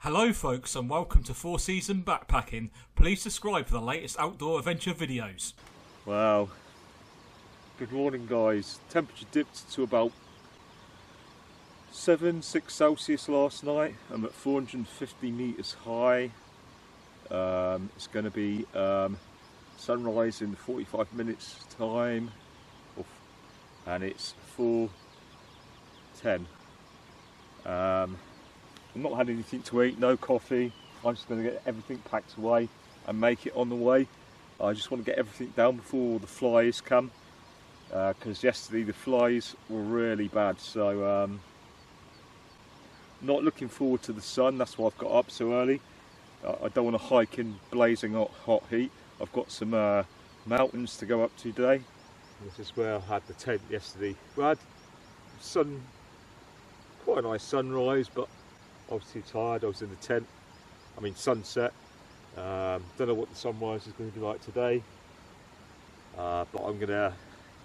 Hello folks and welcome to 4 Season Backpacking. Please subscribe for the latest outdoor adventure videos. Wow. Good morning guys. Temperature dipped to about 6 Celsius last night. I'm at 450 meters high. It's going to be sunrise in 45 minutes time and it's 4:10. I've not had anything to eat, no coffee. I'm just going to get everything packed away and make it on the way. I just want to get everything down before the flies come, because yesterday the flies were really bad. So not looking forward to the sun. That's why I've got up so early. I don't want to hike in blazing hot heat. I've got some mountains to go up to today. This is where I had the tent yesterday. We had quite a nice sunrise, but I was too tired. I was in the tent. I mean sunset. Don't know what the sunrise is going to be like today, but I'm going to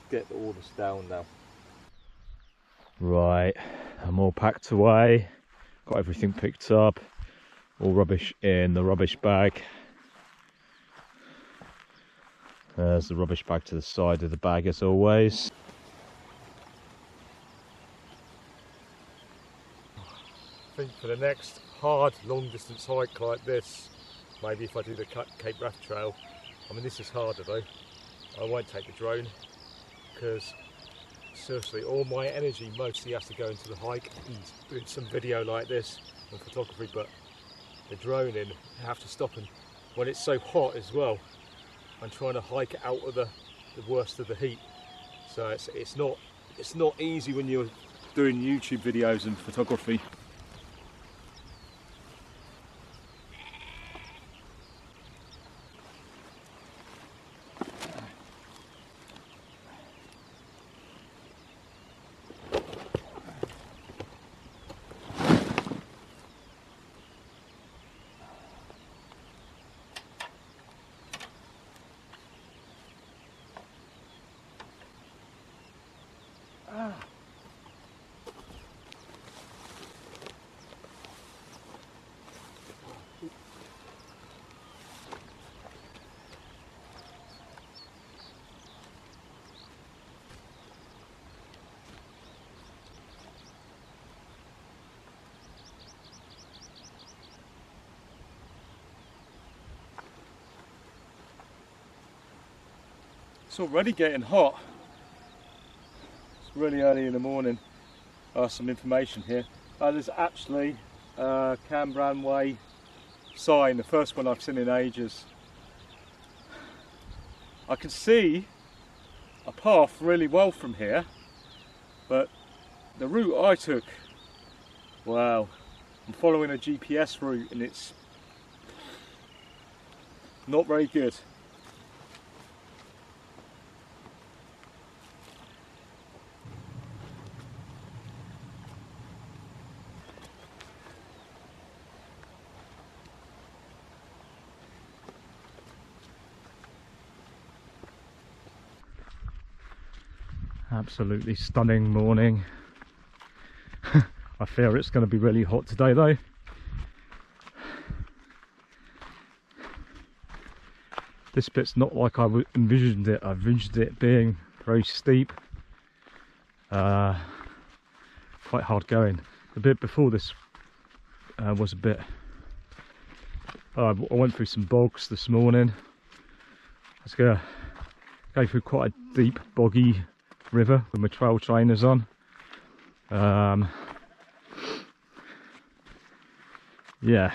get all this down now. Right, I'm all packed away. Got everything picked up. All rubbish in the rubbish bag. There's the rubbish bag to the side of the bag as always. I think for the next hard long distance hike like this, maybe if I do the Cape Wrath Trail, I mean this is harder though, I won't take the drone because seriously all my energy mostly has to go into the hike and doing some video like this and photography, but the droning I have to stop, and when it's so hot as well I'm trying to hike out of the worst of the heat, so it's not easy when you're doing YouTube videos and photography. It's already getting hot. It's really early in the morning. Some information here. There's actually a Cambrian Way sign, the first one I've seen in ages. I can see a path really well from here, but the route I took, wow, I'm following a GPS route and it's not very good. Absolutely stunning morning. I fear it's going to be really hot today though. This bit's not like I envisioned it. I envisioned it being very steep. Quite hard going. The bit before this was a bit... I went through some bogs this morning. I was going to go through quite a deep boggy river with my trail trainers on. Yeah,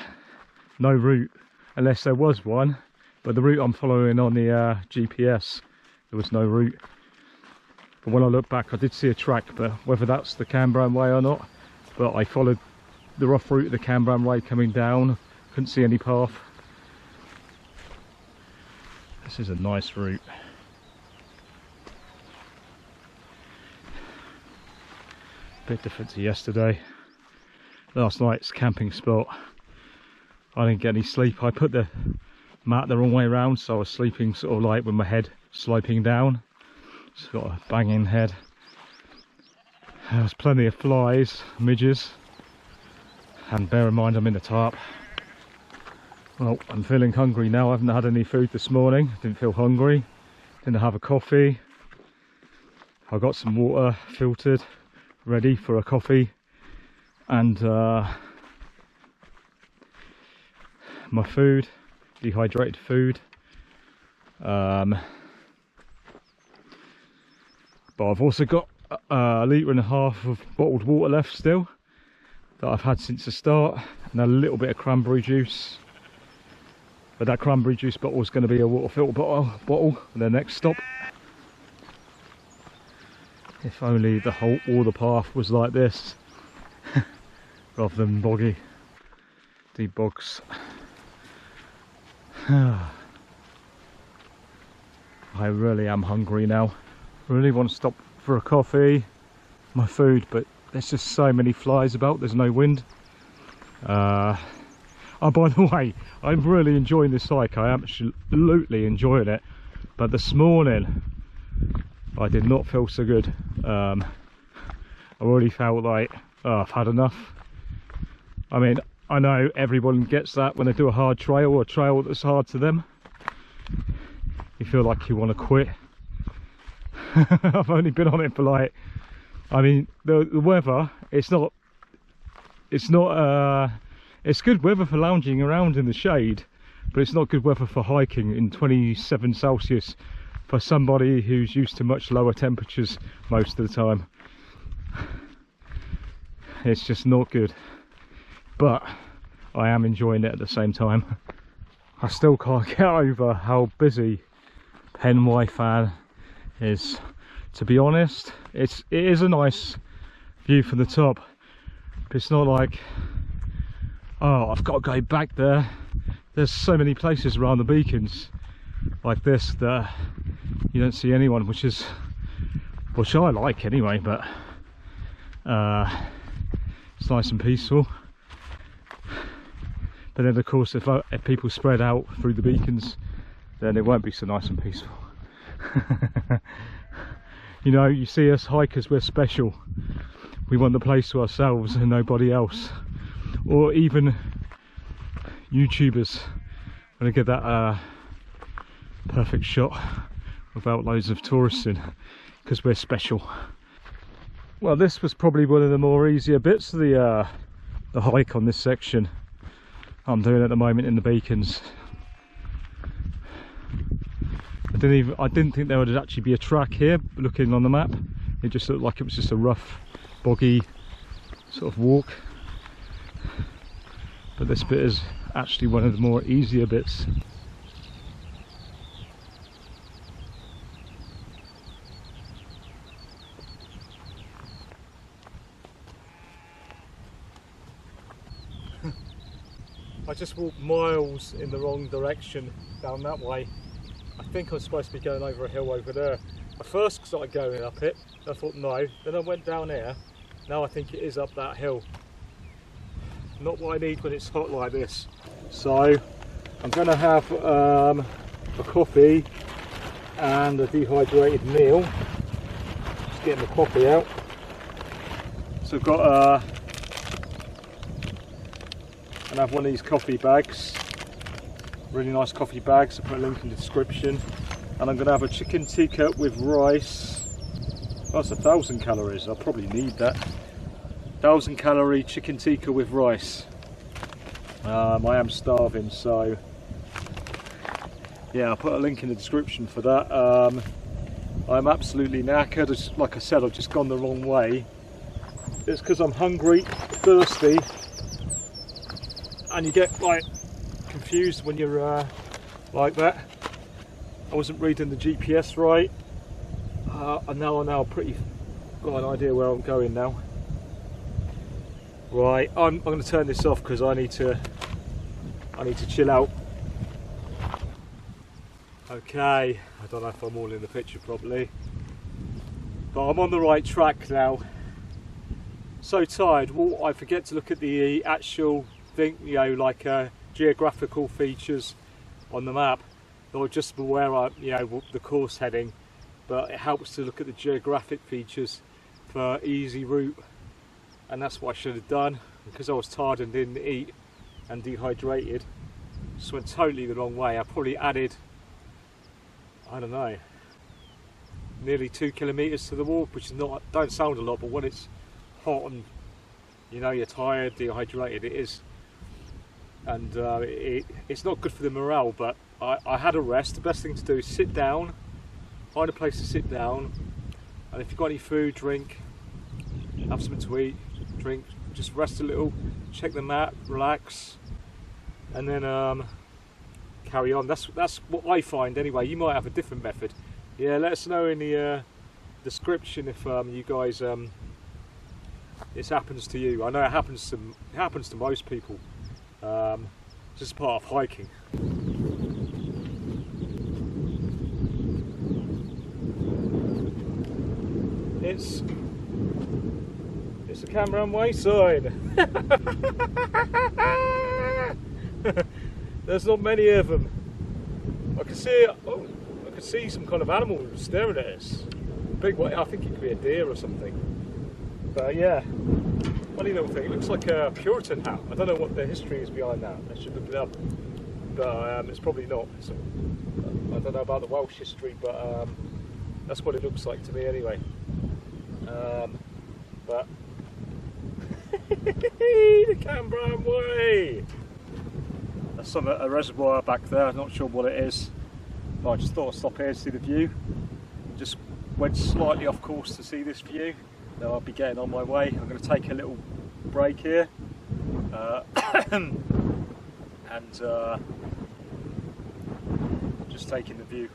no route unless there was one, but the route I'm following on the GPS, there was no route. But when I look back I did see a track, but whether that's the Cambrian Way or not, but I followed the rough route of the Cambrian Way coming down, couldn't see any path. This is a nice route. Bit different to yesterday. Last night's camping spot, I didn't get any sleep. I put the mat the wrong way around, so I was sleeping sort of like with my head sloping down. It's got a banging head. There's plenty of flies, midges. And bear in mind I'm in the tarp. Well, I'm feeling hungry now. I haven't had any food this morning. Didn't feel hungry. Didn't have a coffee. I got some water filtered, ready for a coffee. And my food, dehydrated food. But I've also got a litre and a half of bottled water left still that I've had since the start, and a little bit of cranberry juice. But that cranberry juice bottle is going to be a water filter bottle for the next stop. If only the whole water path was like this rather than boggy, deep bogs. I really am hungry now. Really want to stop for a coffee, my food, but there's just so many flies about. There's no wind. Oh, by the way, I'm really enjoying this hike. I am absolutely enjoying it. But this morning, I did not feel so good. I already felt like, oh, I've had enough. I mean, I know everyone gets that when they do a hard trail, or a trail that's hard to them. You feel like you want to quit. I've only been on it for like, I mean, the weather, it's good weather for lounging around in the shade, but it's not good weather for hiking in 27 Celsius for somebody who's used to much lower temperatures most of the time. It's just not good, but I am enjoying it at the same time. I still can't get over how busy Llyn y Fan is. To be honest, it is a nice view from the top, but it's not like, oh, I've got to go back there. There's so many places around the beacons like this that you don't see anyone, which I like anyway, but it's nice and peaceful. But then of course if people spread out through the beacons, then it won't be so nice and peaceful. You know, you see us hikers, we're special. We want the place to ourselves and nobody else. Or even YouTubers, when they get that perfect shot without loads of tourists in, because we're special. Well, this was probably one of the more easier bits of the hike on this section I'm doing at the moment in the beacons. I didn't think there would actually be a track here. Looking on the map, it just looked like it was just a rough, boggy sort of walk. But this bit is actually one of the more easier bits. I just walked miles in the wrong direction down that way. I think I'm supposed to be going over a hill over there. I first started going up it, I thought no, then I went down here. Now I think it is up that hill. Not what I need when it's hot like this. So I'm going to have a coffee and a dehydrated meal. Just getting the coffee out. So I've got and have one of these coffee bags, really nice coffee bags. I'll put a link in the description. And I'm going to have a chicken tikka with rice. Oh, that's 1,000 calories, I'll probably need that. 1,000 calorie chicken tikka with rice. I am starving, so yeah, I'll put a link in the description for that. I'm absolutely knackered. Like I said, I've just gone the wrong way. It's because I'm hungry, thirsty, and you get like confused when you're like that. I wasn't reading the GPS right, and now I know pretty got an idea where I'm going now. Right, I'm going to turn this off because I need to chill out. Okay, I don't know if I'm all in the picture properly, but I'm on the right track now. So tired, well, I forget to look at the actual thing, you know, like geographical features on the map. Or just where I, you know, the course heading, but it helps to look at the geographic features for easy route, and that's what I should have done. because I was tired and didn't eat and dehydrated, just went totally the wrong way. I probably added, I don't know, nearly 2 kilometres to the walk, which is not, don't sound a lot, but when it's hot and you know you're tired, dehydrated, it is. And it's not good for the morale, but I had a rest. The best thing to do is sit down, find a place to sit down, and if you've got any food, drink, have something to eat, drink, just rest a little, check the map, relax, and then carry on. That's what I find anyway. You might have a different method. Yeah, let us know in the description if you guys this happens to you. I know it happens to most people. Just part of hiking. It's a Cambrian Way sign. There's not many of them. I can see some kind of animal staring at us. Big one. I think it could be a deer or something. But yeah, funny little thing. It looks like a Puritan hat. I don't know what the history is behind that. I should look it up. But it's probably not. I don't know about the Welsh history, but that's what it looks like to me anyway. But the Cambrian Way. That's a reservoir back there. I'm not sure what it is. But I just thought I'd stop here to see the view. Just went slightly off course to see this view. Now I'll be getting on my way. I'm going to take a little break here and just taking the view.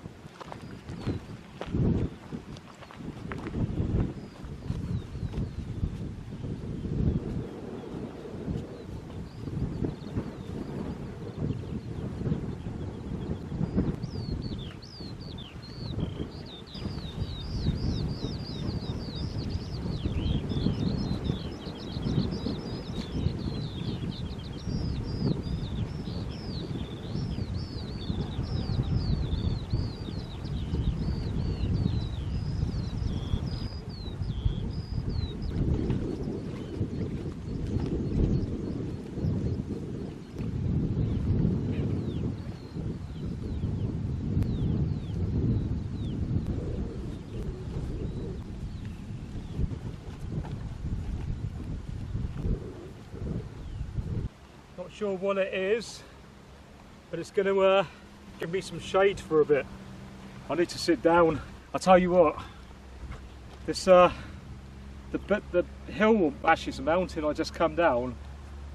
Not sure what it is, but it's going to give me some shade for a bit. I need to sit down. I'll tell you what, this the hill, actually it's a mountain I just come down,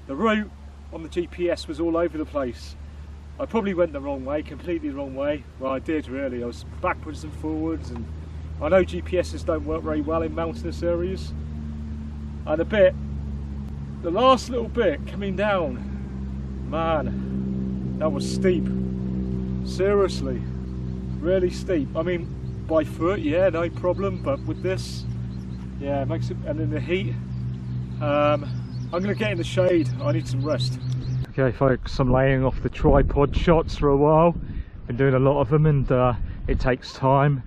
the route on the GPS was all over the place. I probably went the wrong way, completely the wrong way. Well, I did really. I was backwards and forwards, and I know GPSs don't work very well in mountainous areas. And the last little bit coming down, man, that was steep. Seriously, really steep. I mean, by foot, yeah, no problem, but with this, yeah, it makes it. And in the heat, I'm going to get in the shade. I need some rest. Okay, folks, I'm laying off the tripod shots for a while. Been doing a lot of them, and it takes time,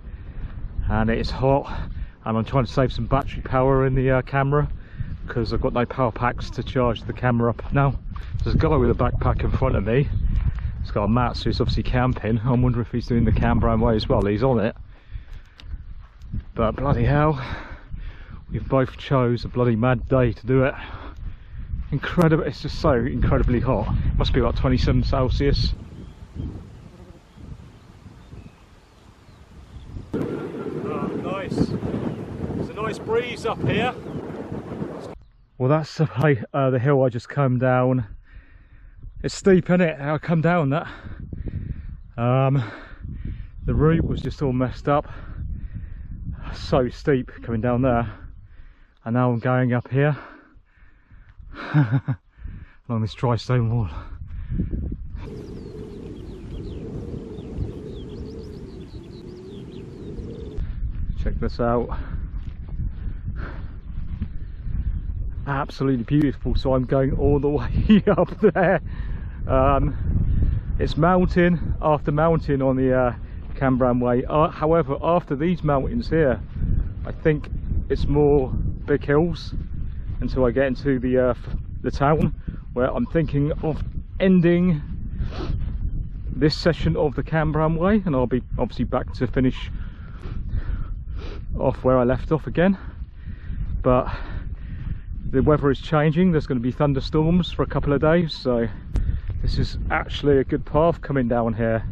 and it's hot, and I'm trying to save some battery power in the camera because I've got no power packs to charge the camera up now. There's a guy with a backpack in front of me. He's got a mat, so he's obviously camping. I wonder if he's doing the Cambrian Way as well. He's on it, but bloody hell, we've both chose a bloody mad day to do it. Incredible, it's just so incredibly hot. Must be about 27 Celsius. Nice. There's a nice breeze up here. Well, that's the hill I just come down. It's steep, isn't it? I come down that. The route was just all messed up. So steep coming down there. And now I'm going up here. Along this dry stone wall. Check this out. Absolutely beautiful. So I'm going all the way up there. It's mountain after mountain on the Cambrian Way. However, after these mountains here, I think it's more big hills until I get into the the town, where I'm thinking of ending this session of the Cambrian Way, and I'll be obviously back to finish off where I left off again. But the weather is changing. There's going to be thunderstorms for a couple of days, so this is actually a good path coming down here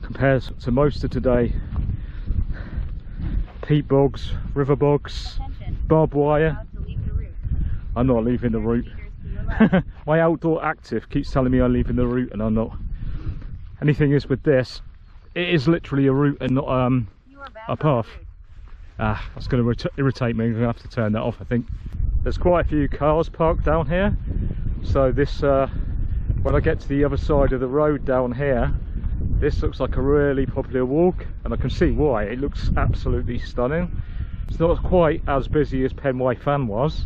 compared to most of today. Peat bogs, river bogs, barbed wire. I'm not leaving the route. My outdoor active keeps telling me I'm leaving the route, and I'm not. And the thing is with this, it is literally a route and not a path. That's going to irritate me. I'm going to have to turn that off, I think. There's quite a few cars parked down here, so this when I get to the other side of the road down here, this looks like a really popular walk, and I can see why. It looks absolutely stunning. It's not quite as busy as Llyn y Fan was,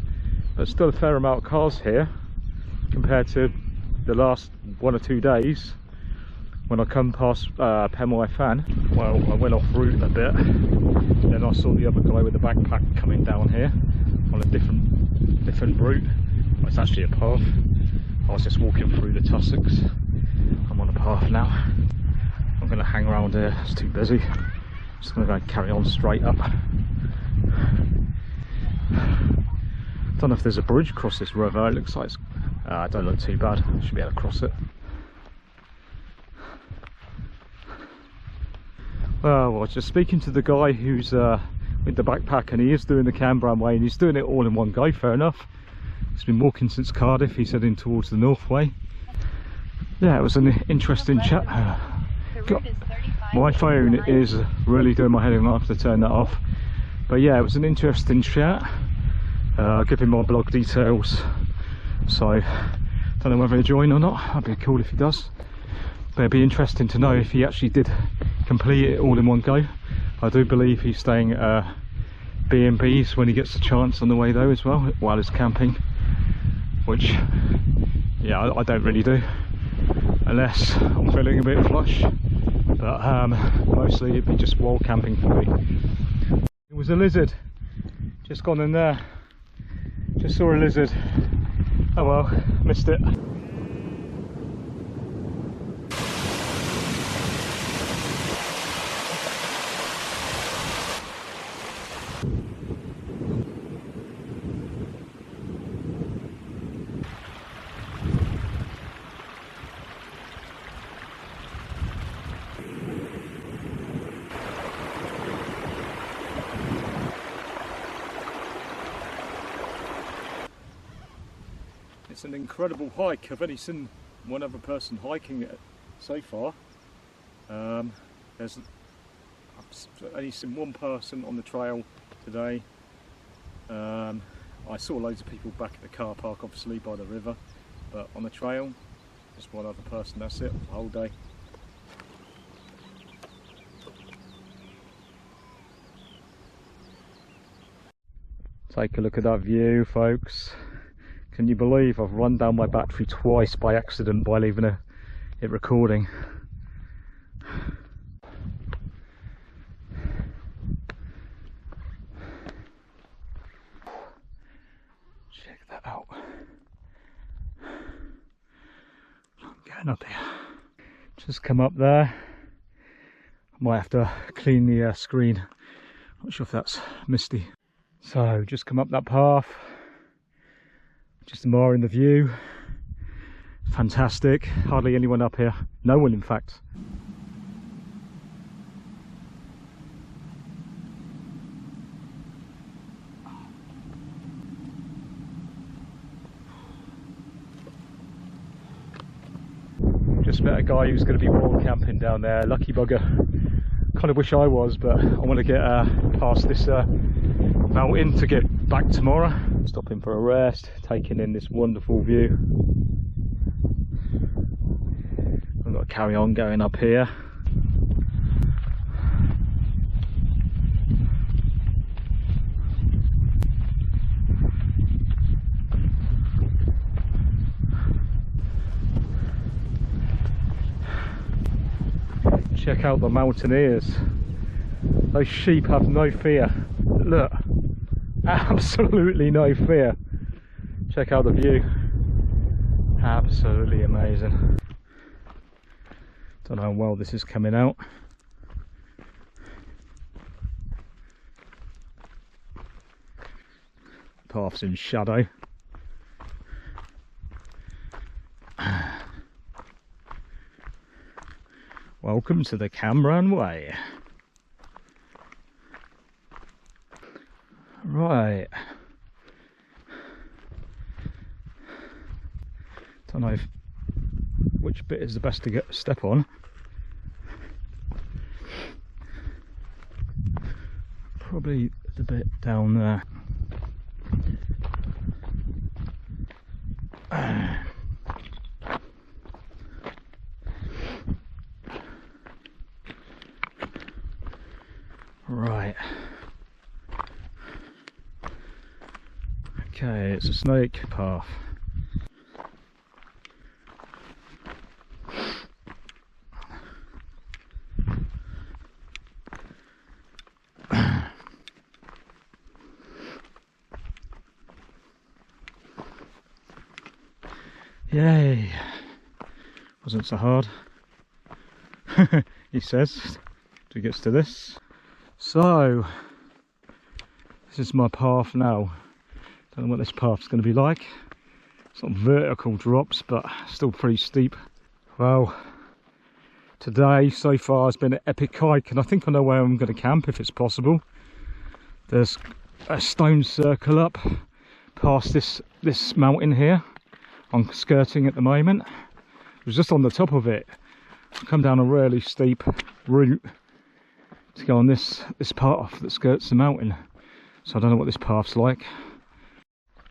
but still a fair amount of cars here compared to the last 1 or 2 days when I come past Llyn y Fan. Well, I went off route a bit, then I saw the other guy with the backpack coming down here on a different route. Well, it's actually a path. I was just walking through the Tussocks. I'm on a path now. I'm going to hang around here, it's too busy. I'm just going to go and carry on straight up. Don't know if there's a bridge across this river. It looks like it's, it don't look too bad. I should be able to cross it. Well, I was just speaking to the guy who's with the backpack, and he is doing the Cambrian Way, and he's doing it all in one go. Fair enough. He's been walking since Cardiff. He's heading towards the North Way. Yeah, it was an interesting chat. My phone is really doing my head in. I have to turn that off. But yeah, it was an interesting chat. I'll give him my blog details, so I don't know whether he'll join or not. That'd be cool if he does. But it'd be interesting to know if he actually did complete it all in one go. I do believe he's staying at B&Bs when he gets the chance on the way though as well, while he's camping, which yeah, I don't really do unless I'm feeling a bit flush, but mostly it'd be just wild camping for me. It was a lizard just gone in there, just saw a lizard. Oh well, missed it. It's an incredible hike. I've only seen one other person hiking it so far. I've only seen one person on the trail today. I saw loads of people back at the car park, obviously by the river, but on the trail, just one other person. That's it, the whole day. Take a look at that view, folks. Can you believe I've run down my battery twice by accident by leaving it recording? Check that out. I'm getting up here. Just come up there. I might have to clean the screen. Not sure if that's misty. So just come up that path. Just admiring the view. Fantastic. Hardly anyone up here. No one, in fact. Just met a guy who's going to be wild camping down there. Lucky bugger. Kind of wish I was, but I want to get past this mountain to get back tomorrow. Stopping for a rest, taking in this wonderful view. I've got to carry on going up here. Check out the mountaineers. Those sheep have no fear. Look. Absolutely no fear. Check out the view. Absolutely amazing. Don't know how well this is coming out. Path's in shadow. Welcome to the Cambrian Way. Right. Don't know which bit is the best to get a step on. Probably the bit down there. Right. Okay, it's a snake path. Yay! Wasn't so hard, he says, till he gets to this. So, this is my path now. Don't know what this path's going to be like. It's not vertical drops, but still pretty steep. Well, today so far has been an epic hike, and I think I know where I'm going to camp if it's possible. There's a stone circle up past this mountain here. I'm skirting at the moment. It was just on the top of it. I've come down a really steep route to go on this path that skirts the mountain. So I don't know what this path's like.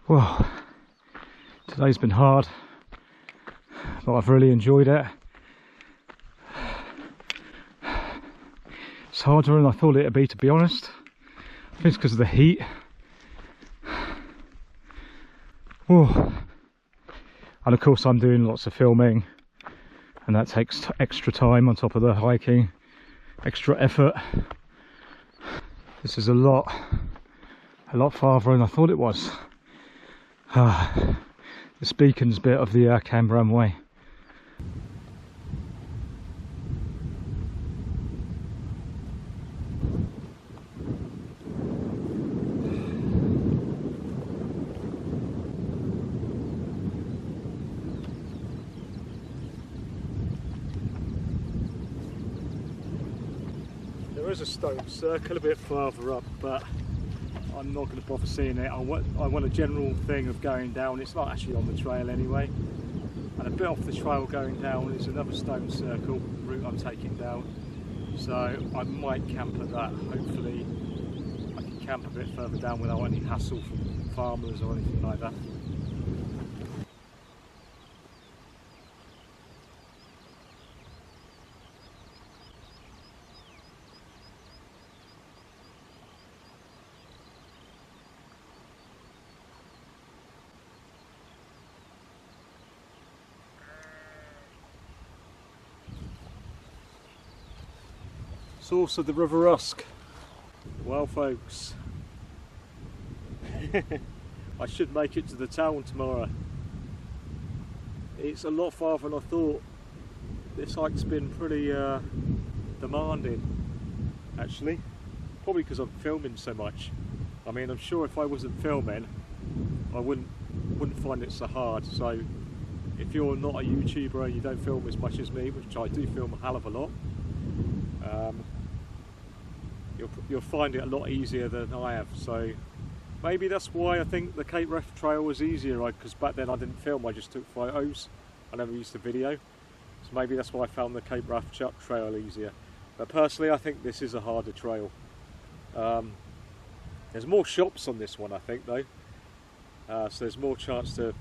Well, today's been hard, but I've really enjoyed it. It's harder than I thought it'd be, to be honest. I think it's because of the heat. Oh. And of course I'm doing lots of filming, and that takes extra time on top of the hiking, extra effort. This is a lot farther than I thought it was. This beacon's bit of the Cambrian Way. There is a stone circle a bit further up, but I'm not going to bother seeing it. I want a general thing of going down. It's not actually on the trail anyway. And a bit off the trail going down is another stone circle route I'm taking down. So I might camp at that. Hopefully I can camp a bit further down without any hassle from farmers or anything like that. Source of the River Usk. Well folks, I should make it to the town tomorrow. It's a lot farther than I thought. This hike's been pretty demanding actually, probably because I'm filming so much. I mean, I'm sure if I wasn't filming I wouldn't find it so hard. So if you're not a YouTuber and you don't film as much as me, which I do film a hell of a lot, you'll find it a lot easier than I have. So maybe that's why I think the Cape Wrath trail was easier, because back then I didn't film, I just took photos. I never used to video. So maybe that's why I found the Cape Wrath trail easier. But personally I think this is a harder trail. There's more shops on this one I think though. So there's more chance to...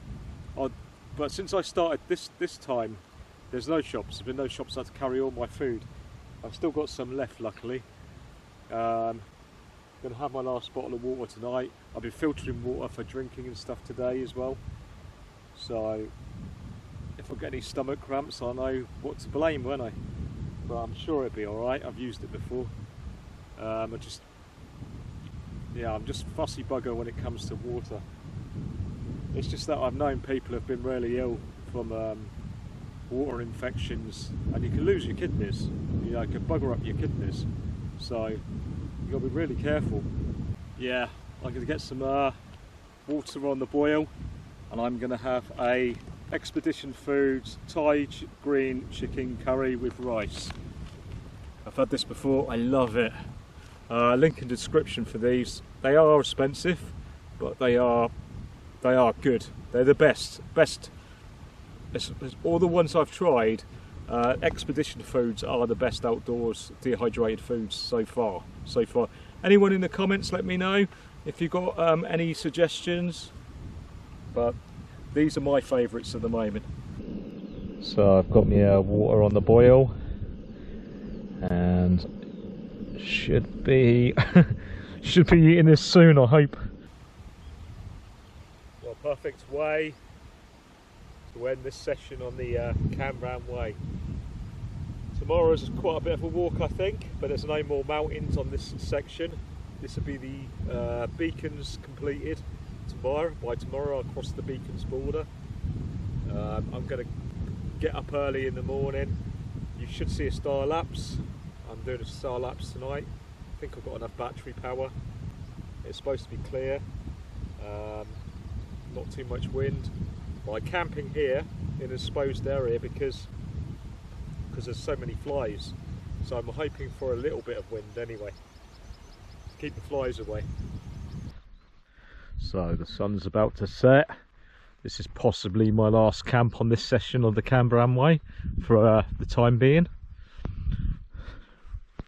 but since I started this time, there's no shops. There's been no shops. I had to carry all my food. I've still got some left luckily. Gonna have my last bottle of water tonight. I've been filtering water for drinking and stuff today as well. So if I get any stomach cramps, I know what to blame, won't I? But I'm sure it'll be alright. I've used it before. I'm just fussy bugger when it comes to water. It's just that I've known people have been really ill from water infections, and you can lose your kidneys. You know, it can bugger up your kidneys. So you've got to be really careful. Yeah, I'm going to get some water on the boil, and I'm going to have a Expedition Foods Thai green chicken curry with rice. I've had this before, I love it. Link in the description for these. They are expensive, but they are good. They're the best. It's all the ones I've tried, Expedition Foods are the best outdoors dehydrated foods so far. Anyone in the comments, let me know if you've got any suggestions, but these are my favourites at the moment. So I've got my water on the boil, and should be eating this soon, I hope. Well, perfect way to end this session on the Cambrian Way. Tomorrow's quite a bit of a walk, I think, but there's no more mountains on this section. This will be the beacons completed tomorrow. By tomorrow I'll cross the beacons border. I'm going to get up early in the morning. You should see a star lapse. I'm doing a star lapse tonight. I think I've got enough battery power. It's supposed to be clear, not too much wind. By camping here in an exposed area because there's so many flies, so I'm hoping for a little bit of wind anyway to keep the flies away. So the sun's about to set. This is possibly my last camp on this session of the Cambrian Way for the time being.